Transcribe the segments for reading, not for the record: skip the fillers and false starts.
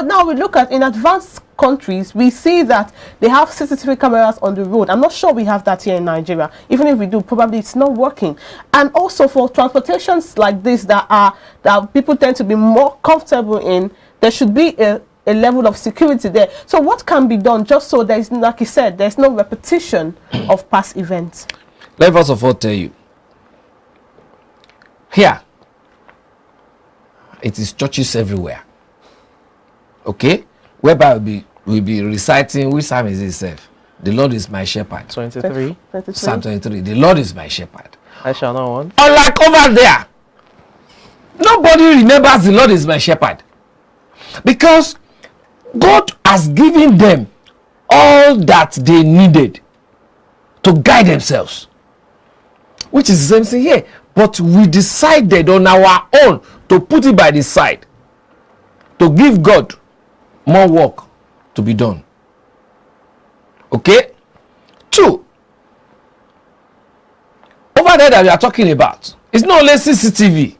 But now we look at in advanced countries, we see that they have CCTV cameras on the road. I'm not sure we have that here in Nigeria. Even if we do, probably it's not working. And also for transportations like this that people tend to be more comfortable in, there should be a level of security there. So what can be done just so there's, like you said, there's no repetition of past events? Let me first of all tell you, here, it is churches everywhere. Okay? Whereby we'll be reciting, which psalm is itself? The Lord is my shepherd. 23. Psalm 23. The Lord is my shepherd. I shall not want. Unlike over there, nobody remembers the Lord is my shepherd. Because God has given them all that they needed to guide themselves. Which is the same thing here. But we decided on our own to put it by the side. To give God more work to be done. Okay? 2. Over there that we are talking about, it's not only CCTV.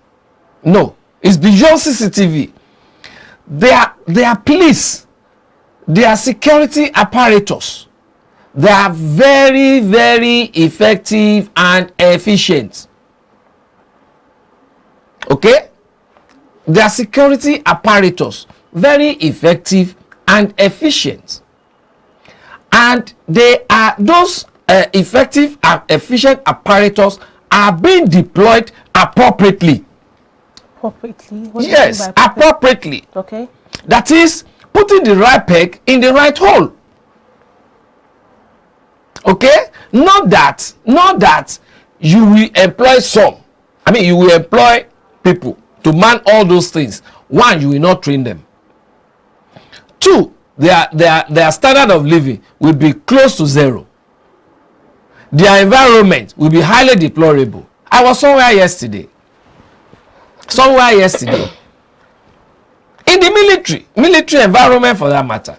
No, it's beyond CCTV. They are police. They are security apparatus. They are very, very effective and efficient. Okay? They are security apparatus. Very effective and efficient. And they are those effective and efficient apparatus are being deployed appropriately. Appropriately? Yes, appropriately. Okay. That is putting the right peg in the right hole. Okay? Not that you will employ some. I mean, you will employ people to man all those things. One, you will not train them. 2, their standard of living will be close to zero. Their environment will be highly deplorable. I was somewhere yesterday. In the military environment for that matter.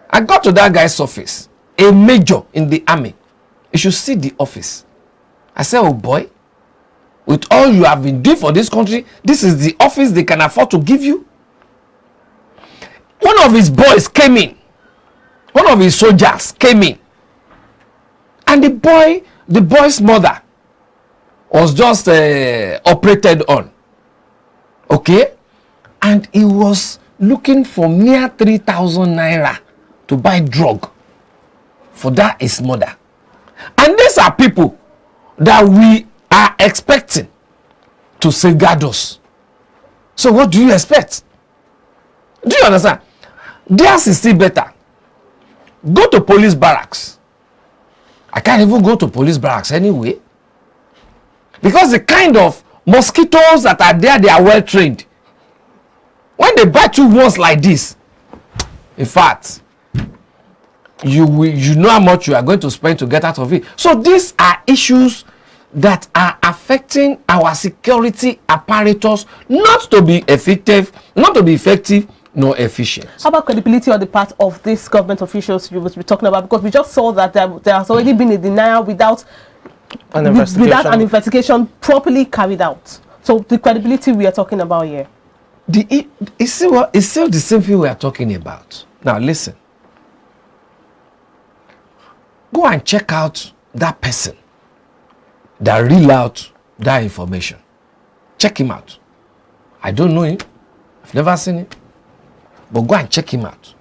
I got to that guy's office, a major in the army. You should see the office. I said, oh boy, with all you have been doing for this country, this is the office they can afford to give you. One of his boys came in. One of his soldiers came in. And the boy's mother was just operated on. Okay? And he was looking for mere 3,000 naira to buy drug for that his mother. And these are people that we are expecting to safeguard us. So what do you expect? Do you understand? Theirs is still better. Go to police barracks. I can't even go to police barracks anyway. Because the kind of mosquitoes that are there, they are well trained. When they bite you once like this, in fact, you know how much you are going to spend to get out of it. So these are issues that are affecting our security apparatus not to be effective, nor efficient. How about credibility on the part of these government officials you was talking about? Because we just saw that there has already been a denial without an investigation properly carried out. So the credibility we are talking about here. It's still the same thing we are talking about. Now listen. Go and check out that person that reel out that information. Check him out. I don't know him. I've never seen him. But go and check him out.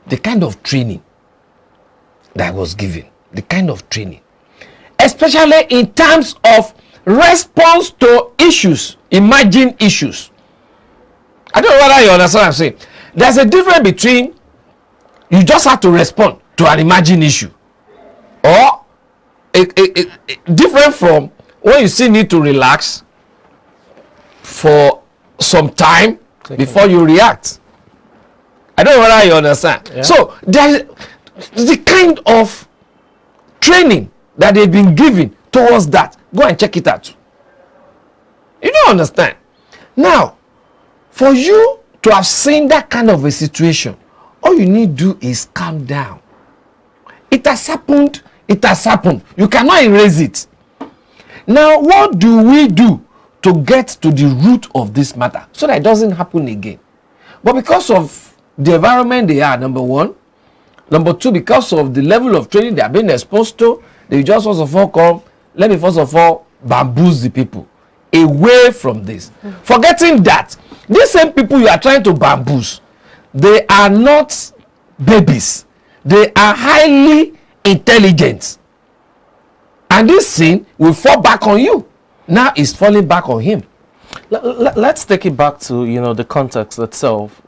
The kind of training that was given. The kind of training. Especially in terms of response to issues. Emerging issues. I don't know whether you understand what I'm saying. There's a difference between you just have to respond to an emerging issue. Or different from when you still need to relax for some time before you react. I don't know whether you understand. Yeah. So there is the kind of training that they've been given towards that. Go and check it out. You don't understand. Now, for you to have seen that kind of a situation, all you need to do is calm down. It has happened. It has happened. You cannot erase it. Now, what do we do to get to the root of this matter so that it doesn't happen again? But because of the environment they are, number one. Number two, because of the level of training they are being exposed to, they just first of all come, let me first of all bamboozle the people away from this. Forgetting that these same people you are trying to bamboozle, they are not babies. They are highly intelligent. And this sin will fall back on you. Now it's falling back on him. Let's take it back to, you know, the context itself.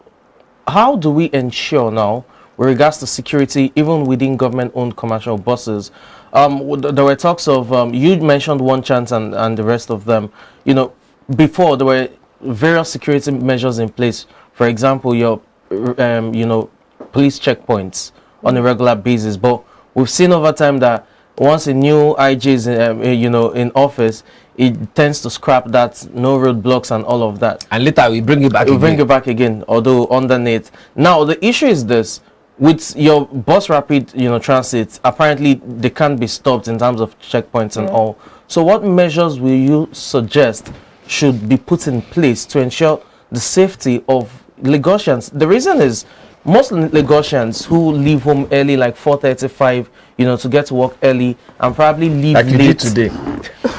How do we ensure now, with regards to security, even within government-owned commercial buses? There were talks of, you mentioned One Chance and the rest of them. You know, before there were various security measures in place. For example, your, you know, police checkpoints on a regular basis. But we've seen over time that once a new IG is, you know, in office, it tends to scrap that, no roadblocks and all of that. And later we bring it back again. Bring it back again, although underneath. Now, the issue is this. With your bus rapid, you know, transit, apparently they can't be stopped in terms of checkpoints and all. So what measures will you suggest should be put in place to ensure the safety of Lagosians? The reason is most Lagosians who leave home early, like 4:35, you know, to get to work early and probably leave like late today.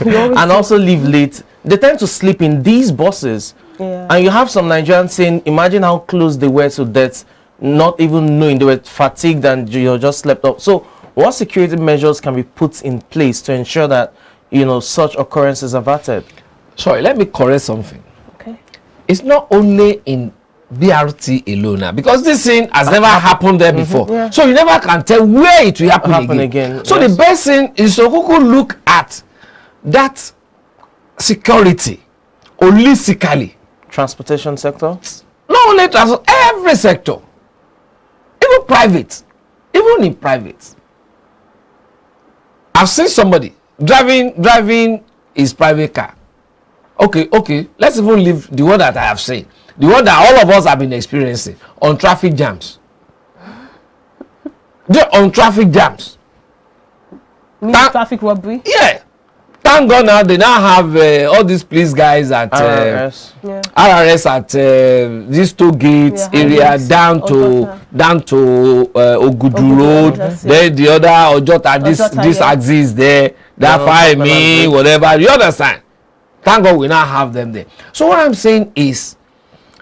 and also leave late, they tend to sleep in these buses. And you have some Nigerians saying, imagine how close they were to death, not even knowing they were fatigued and, you know, just slept up. So what security measures can be put in place to ensure that, you know, such occurrences are averted? Sorry, let me correct something. Okay. It's not only in BRT alone now, because this thing has never happened there before. So you never can tell where it will happen again. So the best thing is to look at that security holistically. Transportation sector? Not only transport, every sector. Even private. Even in private. I've seen somebody driving his private car. Okay, let's even leave the one that I have seen. The one that all of us have been experiencing on traffic jams. They're on traffic jams. Traffic robbery? Yeah. Thank God now they now have all these police guys at RRS at this toll gate area down to Ogudu Road. Then the other Ojota, this axis there, that fire me, whatever. You understand? Thank God we now have them there. So what I'm saying is,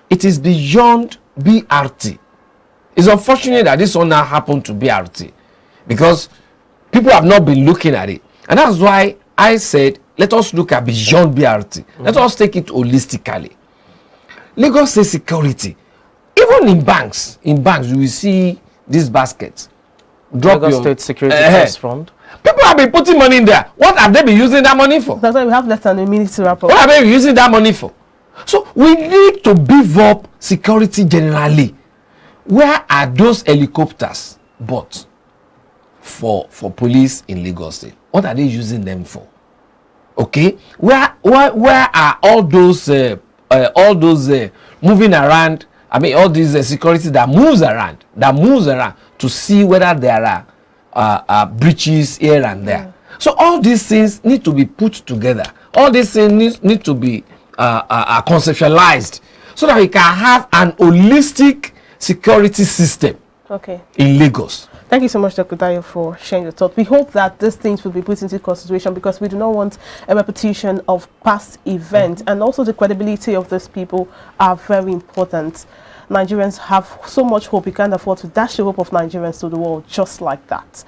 it is beyond BRT. It's unfortunate that this one now happened to BRT because people have not been looking at it, and that's why I said, let us look at beyond BRT. Let us take it holistically. Lagos State security. Even in banks, you will see these baskets. Drop Lagos State Security Trust Fund. People have been putting money in there. What have they been using that money for? That's why we have less than a minute to wrap up. What have they been using that money for? So we need to beef up security generally. Where are those helicopters bought for police in Lagos State? What are they using them for? Okay, where are all those moving around? I mean, all these security that moves around to see whether there are breaches here and there. So all these things need to be put together. All these things need to be conceptualized so that we can have an holistic security system in Lagos. Thank you so much, Dr. Dayo, for sharing your thoughts. We hope that these things will be put into consideration because we do not want a repetition of past events, and also the credibility of these people are very important. Nigerians have so much hope, we can't afford to dash the hope of Nigerians to the world just like that.